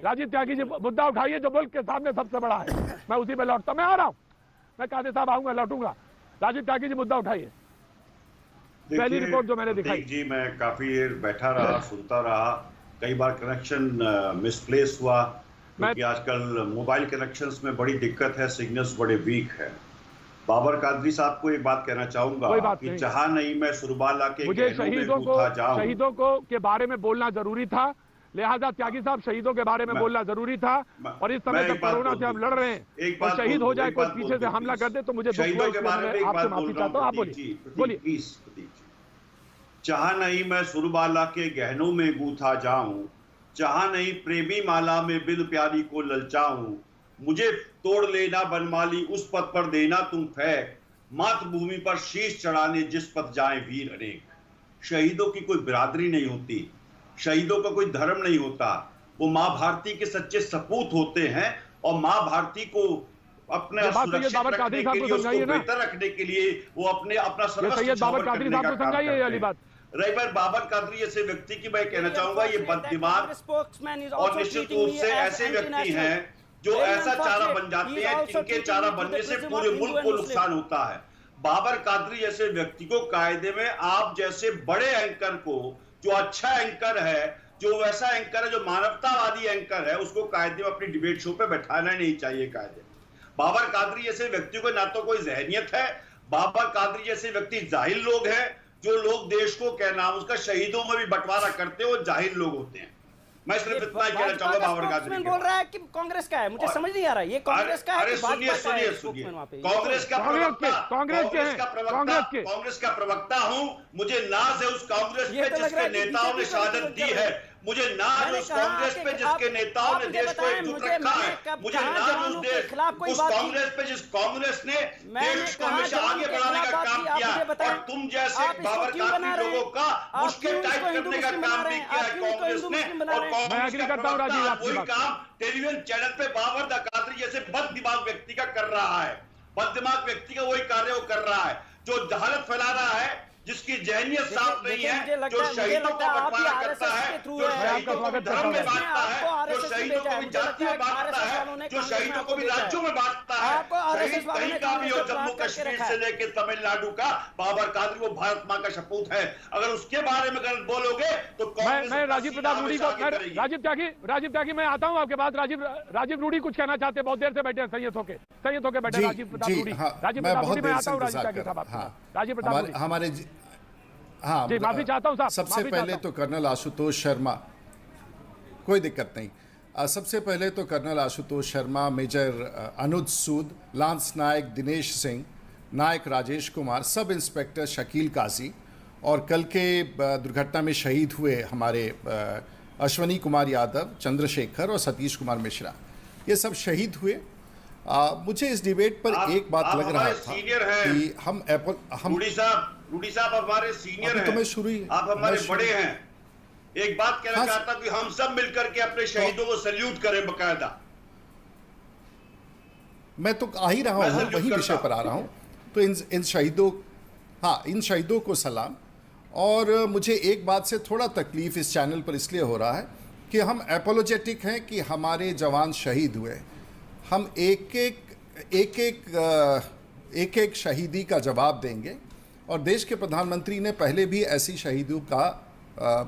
राजीव त्यागी जी मुद्दा उठाइए जो मुल्क के सामने सबसे बड़ा है। मैं उसी पे लौटता, मैं आ रहा हूँ, मैं कादे साहब आऊंगा, लौटूंगा। राजीव त्यागी जी मुद्दा उठाइए। पहली रिपोर्ट जो मैंने दिखाई जी, मैं काफी देर बैठा रहा, सुनता रहा, कई बार कनेक्शन मिसप्लेस हुआ क्योंकि आजकल मोबाइल कनेक्शंस में बड़ी दिक्कत है, सिग्नल्स बड़े वीक है। बाबर कादरी साहब को एक बात कहना चाहूंगा कि जहां नहीं मैं सुरबाल आके मुझे शहीदों को के बारे में बोलना जरूरी था, लिहाजा त्यागी साहब शहीदों के बारे में बोलना जरूरी था। और इस समय जब कोरोना से हम लड़ रहे हैं और शहीद हो जाए, कोई पीछे से हमला कर दे तो मुझे शहीदों के बारे में आपसे माफी चाहता हूँ। आप बोलिए। जहां नहीं मैं सुरबाला के गहनों में गूथा जाऊं, जहां नहीं प्रेमी माला में बिन प्यारी को ललचाऊं, मुझे तोड़ लेना बनमाली उस पथ पर देना तुम फेंक, मातृभूमि पर शीश चढ़ाने जिस पथ जाए वीर अनेक। शहीदों की कोई बिरादरी नहीं होती, शहीदों का कोई धर्म नहीं होता, वो माँ भारती के सच्चे सपूत होते हैं और माँ भारती को अपने सुरक्षित रखने के लिए, उसको बेहतर रखने के लिए वो अपना सर्वस्व न्यौछावर करने का काम करते हैं। रही बात बाबर कादरी जैसे व्यक्ति की, मैं कहना चाहूंगा ये बददिमाग और निश्चित रूप से ऐसे व्यक्ति हैं जो ऐसा चारा बन जाते हैं जिनके चारा बनने से पूरे मुल्क को नुकसान होता है। बाबर कादरी जैसे व्यक्ति को कायदे में आप जैसे बड़े एंकर को, जो अच्छा एंकर है, जो वैसा एंकर है जो मानवतावादी एंकर है, उसको कायदे में अपनी डिबेट शो पे बैठाना नहीं चाहिए। कायदे बाबर कादरी जैसे व्यक्ति को ना तो कोई जहनियत है, बाबर कादरी जैसे व्यक्ति जाहिल लोग हैं, जो लोग देश को कहना उसका शहीदों में भी बंटवारा करते हैं, वो जाहिल लोग होते हैं। मैं सिर्फ इतना ही कहना चाहूंगा बाबर कादरी बोल रहा है कि कांग्रेस का है, मुझे समझ नहीं आ रहा है ये कांग्रेस का है। सुनिए कांग्रेस का प्रवक्ता हूं, मुझे नाज है उस कांग्रेस पे जिसके नेताओं ने शहादत दी है, मुझे नाज उस कांग्रेस पे जिसके नेताओं ने देश को एकजुट रखा है, मुझे नाज उस कांग्रेस पे जिस कांग्रेस ने देश को हमेशा आगे बढ़ाने का काम किया। और तुम जैसे बाबर कादरी लोगों का मुश्किल टाइट करने का काम भी किया कांग्रेस ने। और वही काम टेलीविजन चैनल पे बाबर कादरी जैसे बददिमाग व्यक्ति का कर रहा है। बददिमाग व्यक्ति का वही कार्य वो कर रहा है जो जहालत फैला रहा है, जिसकी जहनियत साफ नहीं है, जो शहीदों को बंटवारा करता है, जो शहीदों को भी धर्म में बांटता है, जो शहीदों को भी जाति में बांटता है, जो शहीदों को भी राज्यों में बांटता है। शहीद कहीं का भी हो, जम्मू कश्मीर से लेकर तमिलनाडु का, बाबर कादरी वो भारत मां का सपूत है। अगर उसके बारे में गलत बोलोगे तो मैं राजीव प्रताप रूडी को, राजीव त्यागी मैं आता हूँ आपके पास। राजीव रूडी कुछ कहना चाहते हैं, बहुत देर से बैठे हैं, संयत होके बैठे राजीव प्रताप रूडी। राजीव प्रताप रूडी मैं आता हूँ। राजीव त्यागी साहब, राजीव प्रताप हमारे हाँ जी, माफी चाहता हूं साहब। सबसे पहले तो कर्नल आशुतोष शर्मा, कोई दिक्कत नहीं। सबसे पहले तो colonel Ashutosh Sharma, major Anuj Sood, lance नायक दिनेश सिंह, नायक राजेश कुमार, सब इंस्पेक्टर शकील काजी और कल के दुर्घटना में शहीद हुए हमारे अश्वनी कुमार यादव, चंद्रशेखर और सतीश कुमार मिश्रा, ये सब शहीद हुए। मुझे इस डिबेट पर एक बात लग रहा था कि हम रूडी साहब हमारे सीनियर हैं, तो मैं शुरू आप हमारे बड़े हैं। एक बात कहना चाहता हूं कि हम सब मिलकर के अपने शहीदों को सैल्यूट करें बकायदा। मैं तो आ ही रहा हूं, वही विषय पर आ रहा हूं। तो इन शहीदों को सलाम। और मुझे एक बात से थोड़ा तकलीफ इस चैनल पर इसलिए हो रहा है कि हम एपोलोजेटिक हैं कि हमारे जवान शहीद हुए। हम एक एक शहीदी का जवाब देंगे और देश के प्रधानमंत्री ने पहले भी ऐसी शहीदों का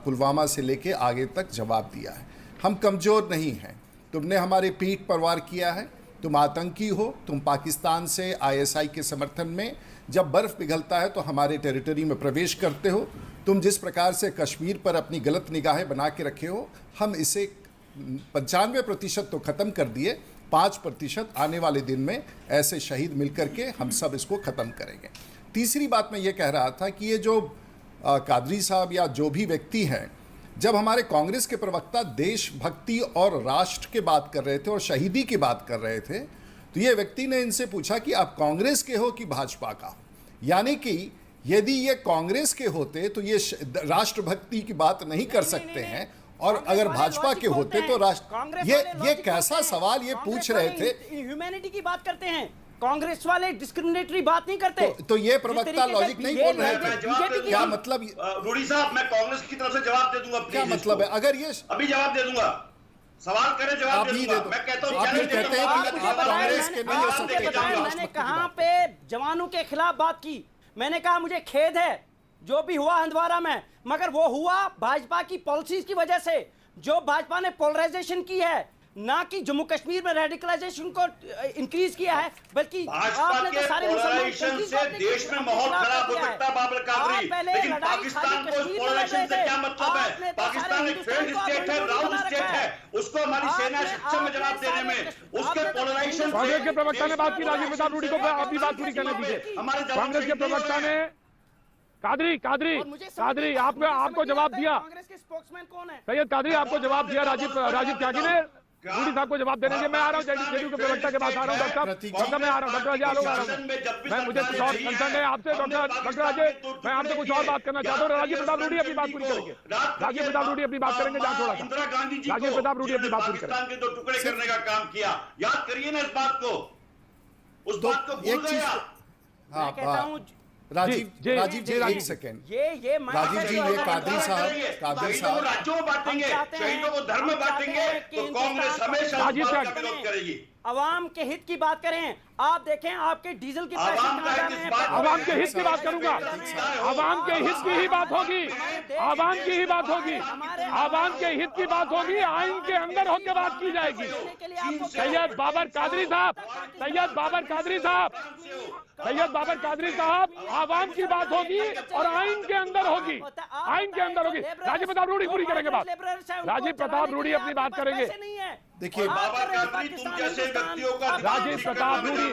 पुलवामा से लेके आगे तक जवाब दिया है। हम कमज़ोर नहीं हैं। तुमने हमारे पीठ पर वार किया है, तुम आतंकी हो, तुम पाकिस्तान से ISI के समर्थन में जब बर्फ़ पिघलता है तो हमारे टेरिटरी में प्रवेश करते हो, तुम जिस प्रकार से कश्मीर पर अपनी गलत निगाहें बना के रखे हो, हम इसे 95% तो ख़त्म कर दिए, 5% आने वाले दिन में ऐसे शहीद मिलकर के हम सब इसको ख़त्म करेंगे। तीसरी बात मैं ये कह रहा था कि ये जो कादरी साहब या जो भी व्यक्ति हैं, जब हमारे कांग्रेस के प्रवक्ता देशभक्ति और राष्ट्र की बात कर रहे थे और शहीदी की बात कर रहे थे, तो ये व्यक्ति ने इनसे पूछा कि आप कांग्रेस के हो कि भाजपा का। यानी कि यदि ये कांग्रेस के होते तो ये राष्ट्रभक्ति की बात नहीं कर सकते हैं, और अगर भाजपा के होते तो राष्ट्र, ये कैसा सवाल ये पूछ रहे थे। ह्यूमैनिटी की बात करते हैं, कांग्रेस वाले डिस्क्रिमिनेटरी बात नहीं करते। तो ये प्रवक्ता लॉजिक नहीं बोल रहे थे। क्या मतलब? रूडी साहब, मैं कांग्रेस की तरफ से जवाब दे दूंगा, क्या मतलब है? अगर ये अभी जवाब दे दूंगा। सवाल करें, जवाब आप दे ही दूंगा। दे दो। मैं कहता हूं आप चैलेंज ही कहते देता हैं हूं, कि आप आप बताएं, कांग्रेस के नहीं हो आप सकते। बताएं, मैंने कहां पे जवानों के खिलाफ बात की? मैंने कहा मुझे खेद है जो भी हुआ हंदवाड़ा में, मगर वो हुआ भाजपा की पॉलिसीज की वजह से, जो भाजपा ने पोलराइजेशन की है, ना कि जम्मू कश्मीर में रेडिकलाइजेशन को इंक्रीज किया है, बल्कि भाजपा आपने के तो सारे पोलराइजेशन से देश में माहौल खराब हो सकता है बाबर कादरी, लेकिन पाकिस्तान को इस पोलराइजेशन से क्या मतलब है? पाकिस्तान एक फेल्ड स्टेट है, राउंड स्टेट है, उसको हमारी सेना सक्षम है जवाब देने में। उसके पोलराइजेशन कांग्रेस के प्रवक्ता ने बात की, राजीव प्रताप रूडी को अपनी बात पूरी करने दीजिए। कांग्रेस के प्रवक्ता ने कादरी आपको जवाब दिया। कांग्रेस के स्पोक्समैन कौन है? सैयद कादरी आपको जवाब दिया राजीव त्यागी ने। रूडी साहब को जवाब देने के मैं आ रहा हूँ, जेडीयू के प्रवक्ता के पास आ रहा हूँ। डॉक्टर मैं आ रहा हूँ, डॉक्टर अजय आलोक आ रहा हूँ। मैं मुझे कुछ और कंसर्न है आपसे डॉक्टर अजय, मैं आपसे कुछ और बात करना चाहता हूँ। राजीव प्रताप रूडी अपनी बात पूरी करेंगे। राजीव प्रताप रूडी अपनी बात करेंगे, जहाँ छोड़ा था। इंदिरा गांधी जी राजीव प्रताप रूडी अपनी बात पूरी करेंगे। पाकिस्तान के 2 टुकड़े करने का काम किया, याद करिए ना इस बात को, उस बात को भूल गए आप। मैं कहता हूं राजीव जी, जी एक सेकंड। ये राजीव जी, ये कादरी साहब शहीदों को राज्यों में बांटेंगे, शहीदों को धर्म में बांटेंगे, तो कांग्रेस हमेशा राजीव इस बात का त्यागी विरोध करेगी। अवाम के हित की बात करें। आप देखें आपके डीजल की प्राइस आवाम का हित इस बात में आवाम के हित की बात करूंगा। आवाम के हित की ही बात होगी, आवाम की ही बात होगी, आवाम के हित की बात होगी। आइन के अंदर होकर बात की जाएगी। सैयद बाबर कादरी साहब, सैयद बाबर कादरी साहब, सैयद बाबर कादरी साहब, आवाम की बात होगी और आइन के अंदर होगी, आइन के अंदर होगी। राजीव प्रताप रूडी पूरी करेंगे बात। राजीव प्रताप रूडी अपनी बात करेंगे। देखिए बाबर कादरी, तुम जैसे व्यक्तियों का राजीव प्रताप रूडी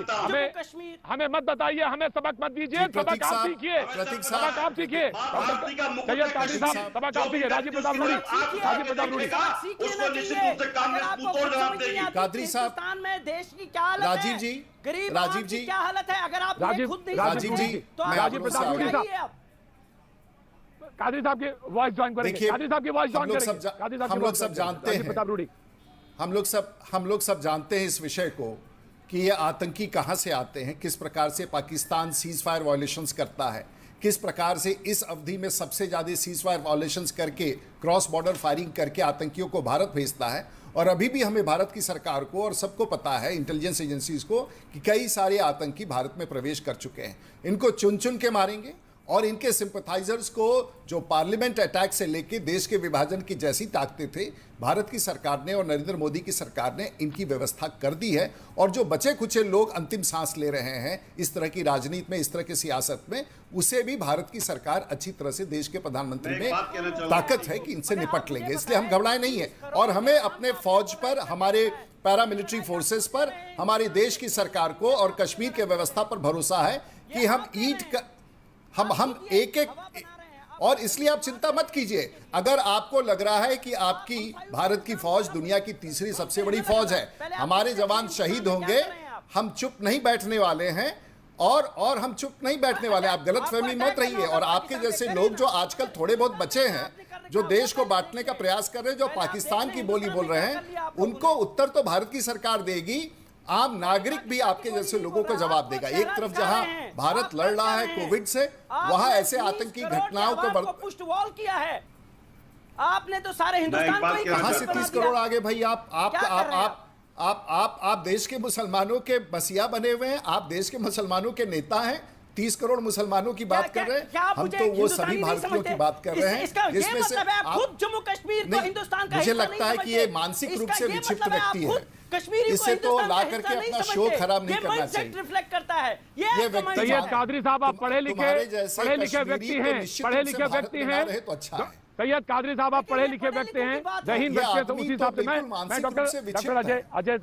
हमें मत बताइए, हमें सबक मत दीजिए। सबक आप सीखिए, सबक आप सीखिए। सैयद कादरी साहब सबक आप सीखिए। राजीव प्रताप रूडी, राजीव प्रताप रूडी उसको निश्चित रूप से कांग्रेस मुंहतोड़ जवाब देगी। कादरी साहब, हिंदुस्तान में देश की क्या हालत है? राजीव जी, गरीब राजीव जी, क्या हालत है? अगर आप राजीव खुद नहीं राजीव समझते, जी, तो आप राजीव प्रताप रूडी साहब, कादरी साहब की वॉइस ज्वाइन करेंगे। देखिए, कादरी साहब की वॉइस ज्वाइन करेंगे। कादरी साहब हम लोग सब जानते हैं, प्रताप रूडी, हम लोग सब जानते हैं इस विषय को कि ये आतंकी कहां से आते हैं, किस प्रकार से पाकिस्तान सीज फायर वायलेशंस करता है, किस प्रकार से इस अवधि में सबसे ज़्यादा सीज फायर वायलेशंस करके क्रॉस बॉर्डर फायरिंग करके आतंकियों को भारत भेजता है। और अभी भी हमें भारत की सरकार को और सबको पता है, इंटेलिजेंस एजेंसीज को, कि कई सारे आतंकी भारत में प्रवेश कर चुके हैं। इनको चुन चुन के मारेंगे और इनके सिंपथाइजर्स को जो पार्लियामेंट अटैक से लेके देश के विभाजन की जैसी ताकतें थे, भारत की सरकार ने और नरेंद्र मोदी की सरकार ने इनकी व्यवस्था कर दी है। और जो बचे कुचे लोग अंतिम सांस ले रहे हैं इस तरह की राजनीति में, इस तरह की सियासत में, उसे भी भारत की सरकार अच्छी तरह से, देश के प्रधानमंत्री में ताकत है कि इनसे निपट लेंगे। इसलिए हम घबराए नहीं है और हमें अपने फौज पर, हमारे पैरामिलिट्री फोर्सेस पर, हमारे देश की सरकार को और कश्मीर के व्यवस्था पर भरोसा है कि हम एक और इसलिए आप चिंता मत कीजिए। अगर आपको लग रहा है कि आपकी भारत की फौज दुनिया की तीसरी सबसे बड़ी फौज है, हमारे जवान शहीद होंगे, हम चुप नहीं बैठने वाले हैं और हम चुप नहीं बैठने वाले। आप गलतफहमी मत रहिए। और आपके जैसे लोग जो आजकल थोड़े बहुत बचे हैं, जो देश को बांटने का प्रयास कर रहे हैं, जो पाकिस्तान की बोली बोल रहे हैं, उनको उत्तर तो भारत की सरकार देगी। आम नागरिक भी आपके जैसे लोगों को जवाब देगा। एक तरफ जहां भारत लड़ रहा है कोविड से, वहां ऐसे आतंकी घटनाओं को पुष्ट वॉल किया है आपने, तो सारे हिंदुस्तान को ही कहां से 30 करोड़ आगे भाई? आप देश के मुसलमानों के बसिया बने हुए हैं, आप देश के मुसलमानों के नेता हैं। 30 करोड़ मुसलमानों की बात कर रहे हैं, हम तो वो सभी भारतीयों की बात कर रहे हैं जिसमें से खुद जम्मू कश्मीर को हिंदुस्तान का मुझे लगता है कि ये मानसिक रूप से विक्षिप्त व्यक्ति है। इसे तो ला करके अपना शो खराब नहीं करना चाहिए। रिफ्लेक्ट करता है ये व्यक्ति। सैयद कादरी साहब, आप पढ़े लिखे व्यक्ति हैं, पढ़े लिखे व्यक्ति हैं तो अच्छा है। सैयद कादरी साहब, आप पढ़े लिखे व्यक्ति हैं, जहीन व्यक्ति है, तो उसी हिसाब से मैं डॉक्टर अजय